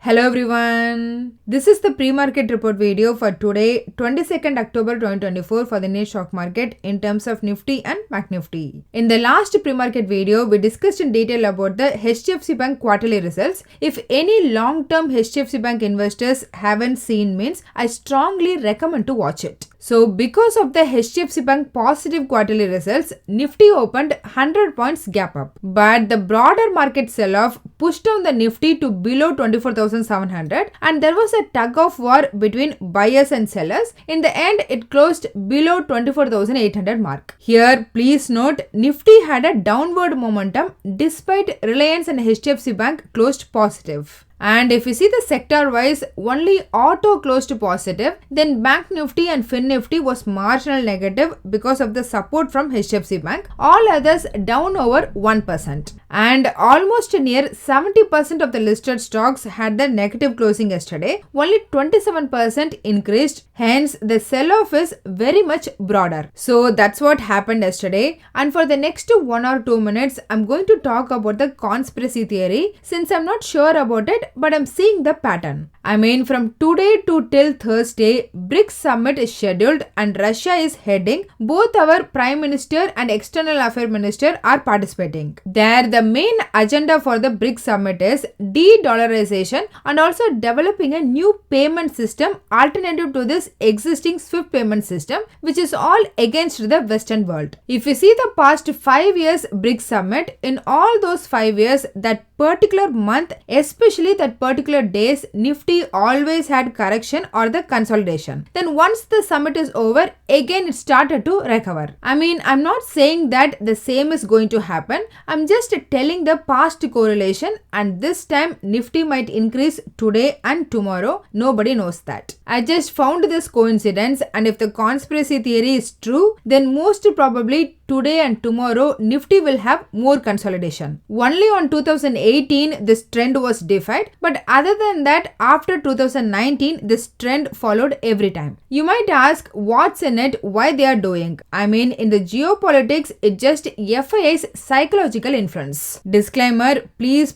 Hello everyone, this is the pre-market report video for today 22nd October 2024 for the Indian stock market in terms of Nifty and Bank Nifty. In the last pre-market video, we discussed in detail about the HDFC Bank quarterly results. If any long-term HDFC Bank investors haven't seen means, I strongly recommend to watch it. So because of the HDFC Bank positive quarterly results, Nifty opened 100 points gap up. But the broader market sell-off pushed down the Nifty to below 24,700 and there was a tug of war between buyers and sellers. In the end, it closed below 24,800 mark. Here, please note, Nifty had a downward momentum despite Reliance and HDFC Bank closed positive. And if you see the sector wise, only auto closed positive, then Bank Nifty and Fin Nifty was marginal negative because of the support from HDFC Bank. All others down over 1%. And almost near 70% of the listed stocks had the negative closing yesterday. Only 27% increased. Hence, the sell-off is very much broader. So that's what happened yesterday. And for the next 1 or 2 minutes, I'm going to talk about the conspiracy theory since I'm not sure about it, but I'm seeing the pattern. I mean, from today to till Thursday, BRICS summit is scheduled and Russia is heading. Both our Prime Minister and External Affairs Minister are participating. There, the main agenda for the BRICS summit is de-dollarization and also developing a new payment system alternative to this existing SWIFT payment system, which is all against the Western world. If you see the past 5 years BRICS summit, in all those 5 years, that particular month, especially that particular days, Nifty always had correction or the consolidation. Then once the summit is over, again it started to recover. I mean, I'm not saying that the same is going to happen. I'm just telling the past correlation, and this time Nifty might increase today and tomorrow. Nobody knows that. I just found this coincidence, and if the conspiracy theory is true, then most probably today and tomorrow Nifty will have more consolidation. Only on 2018 this trend was defied, but other than that, after 2019 this trend followed every time. You might ask what's in it, why they are doing. I mean, in the geopolitics, it's just FII's psychological influence. Disclaimer, please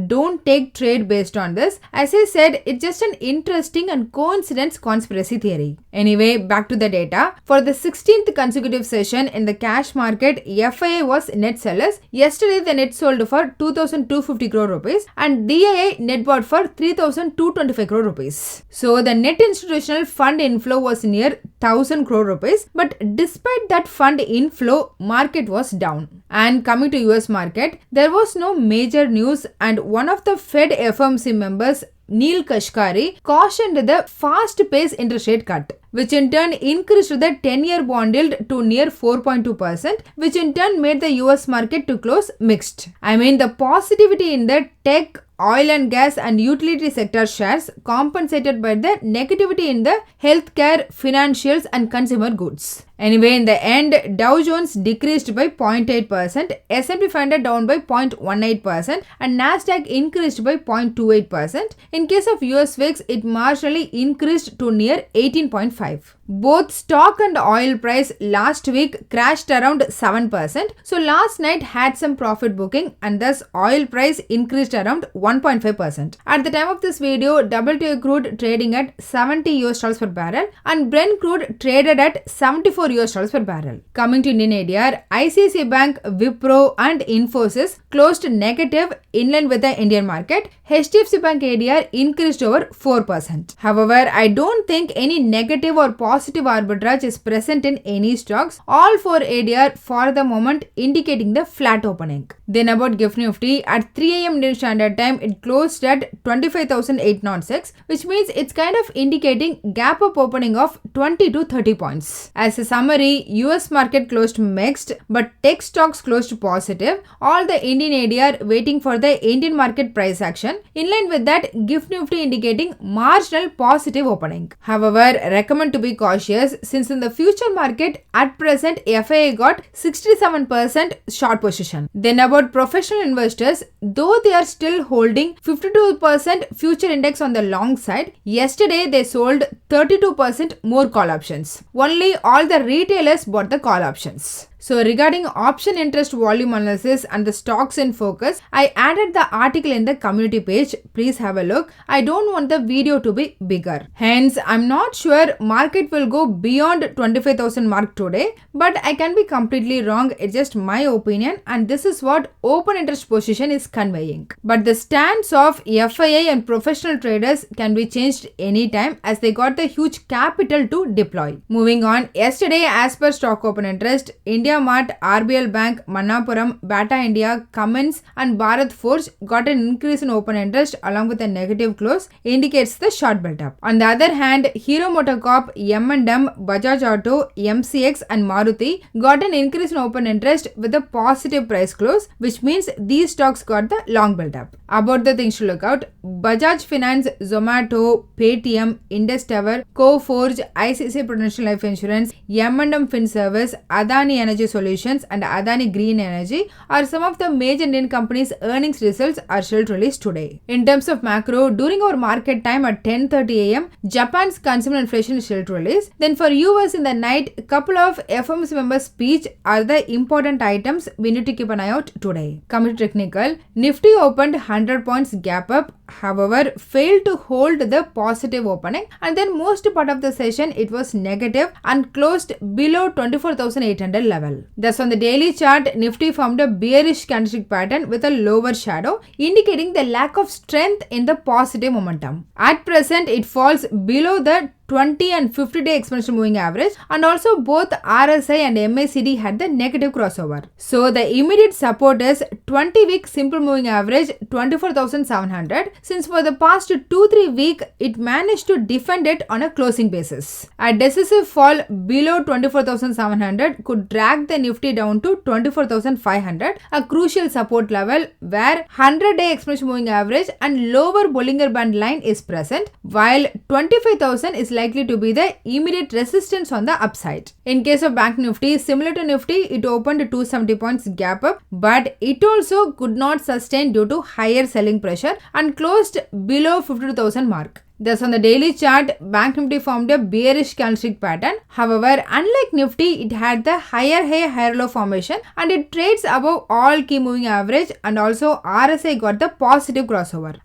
don't take trade based on this. As I said, it's just an interesting and coincidence conspiracy theory. Anyway, back to the data. For the 16th consecutive session in the cash market, FII was net sellers. Yesterday, the net sold for 2,250 crore rupees and DII net bought for 3,225 crore rupees. So, the net institutional fund inflow was near 1,000 crore rupees. But despite that fund inflow, market was down. And coming to US market, there was no major news, and one of the Fed FOMC members, Neil Kashkari, cautioned the fast-paced interest rate cut, which in turn increased the 10-year bond yield to near 4.2%, which in turn made the US market to close mixed. I mean, the positivity in the tech, oil and gas and utility sector shares compensated by the negativity in the healthcare, financials and consumer goods. Anyway, in the end, Dow Jones decreased by 0.8%, S&P 500 down by 0.18% and Nasdaq increased by 0.28%. In case of US VIX, it marginally increased to near 18.5. Both stock and oil price last week crashed around 7%. So last night had some profit booking and thus oil price increased around 1.5%. At the time of this video, WTI crude trading at $70 per barrel and Brent crude traded at $74 per barrel. Coming to Indian ADR, ICICI Bank, Wipro and Infosys closed negative in line with the Indian market. HDFC Bank ADR increased over 4%. However, I don't think any negative or positive arbitrage is present in any stocks. All 4 ADR for the moment indicating the flat opening. Then about GIFT Nifty, at 3 AM Indian Standard Time, it closed at 25,806, which means it's kind of indicating gap up opening of 20 to 30 points. As a summary, US market closed mixed, but tech stocks closed positive. All the Indian ADR waiting for the Indian market price action. In line with that, GIFT Nifty indicating marginal positive opening. However, recommend to be cautious since in the future market at present FII got 67% short position. Then about professional investors, though they are still holding 52% future index on the long side, yesterday they sold 32% more call options. Only all the retailers bought the call options. So regarding option interest volume analysis and the stocks in focus, I added the article in the community page. Please have a look. I don't want the video to be bigger. Hence, I'm not sure market will go beyond 25,000 mark today, but I can be completely wrong. It's just my opinion, and this is what open interest position is conveying. But the stance of FII and professional traders can be changed anytime as they got the huge capital to deploy. Moving on, yesterday as per stock open interest, India Mart, RBL Bank, Manappuram, Bata India, Cummins and Bharat Forge got an increase in open interest along with a negative close, indicates the short build up. On the other hand, Hero MotoCorp, M&M, Bajaj Auto, MCX and Maruti got an increase in open interest with a positive price close, which means these stocks got the long build up. About the things to look out, Bajaj Finance, Zomato, Paytm, Indus Tower, Coforge, ICICI Prudential Life Insurance, M&M FinService, Adani Energy Solutions and Adani Green Energy are some of the major Indian companies' earnings results are scheduled to release today. In terms of macro, during our market time at 10:30 am, Japan's consumer inflation is scheduled to release. Then for US in the night, couple of FOMC members' speech are the important items we need to keep an eye out today. Coming to technical, Nifty opened 100 points gap up, however failed to hold the positive opening, and then most part of the session it was negative and closed below 24,800 level. Thus on the daily chart, Nifty formed a bearish candlestick pattern with a lower shadow, indicating the lack of strength in the positive momentum. At present, it falls below the 20 and 50-day exponential moving average, and also both RSI and MACD had the negative crossover. So the immediate support is 20-week simple moving average 24,700, since for the past 2-3 weeks it managed to defend it on a closing basis. A decisive fall below 24,700 could drag the Nifty down to 24,500, a crucial support level where 100-day exponential moving average and lower Bollinger Band line is present, while 25,000 is likely to be the immediate resistance on the upside. In case of Bank Nifty, similar to Nifty, it opened 270 points gap up, but it also could not sustain due to higher selling pressure and closed below 52,000 mark. Thus on the daily chart, Bank Nifty formed a bearish candlestick pattern. However, unlike Nifty, it had the higher high, higher low formation and it trades above all key moving average, and also RSI got the positive crossover.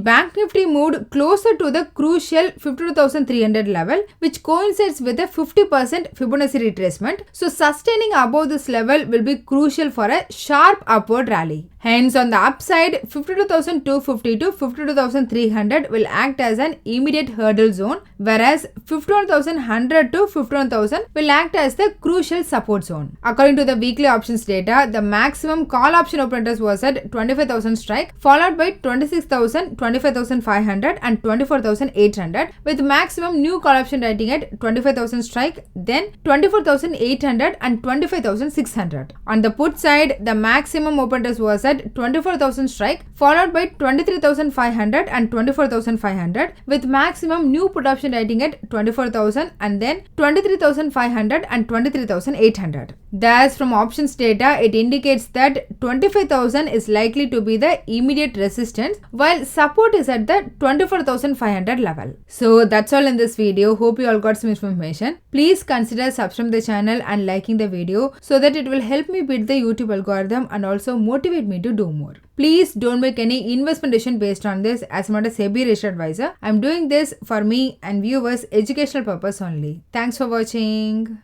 Bank Nifty moved closer to the crucial 52,300 level, which coincides with a 50% Fibonacci retracement. So sustaining above this level will be crucial for a sharp upward rally. Hence on the upside, 52,250 to 52,300 will act as an immediate hurdle zone, whereas 51,100 to 51,000 will act as the crucial support zone. According to the weekly options data, the maximum call option open interest was at 25,000 strike, followed by 26,000, 25,500 and 24,800, with maximum new call option rating at 25,000 strike, then 24,800 and 25,600. On the put side, the maximum open interest was at 24,000 strike, followed by 23,500 and 24,500, with maximum new put option rating at 24,000 and then 23,500 and 23,800. Thus, from options data, it indicates that 25,000 is likely to be the immediate resistance, while support is at the 24,500 level. So that's all in this video. Hope you all got some information. Please consider subscribing the channel and liking the video so that it will help me beat the YouTube algorithm and also motivate me to do more. Please don't make any investment decision based on this, as I'm not a SEBI registered advisor. I'm doing this for me and viewers' educational purpose only. Thanks for watching.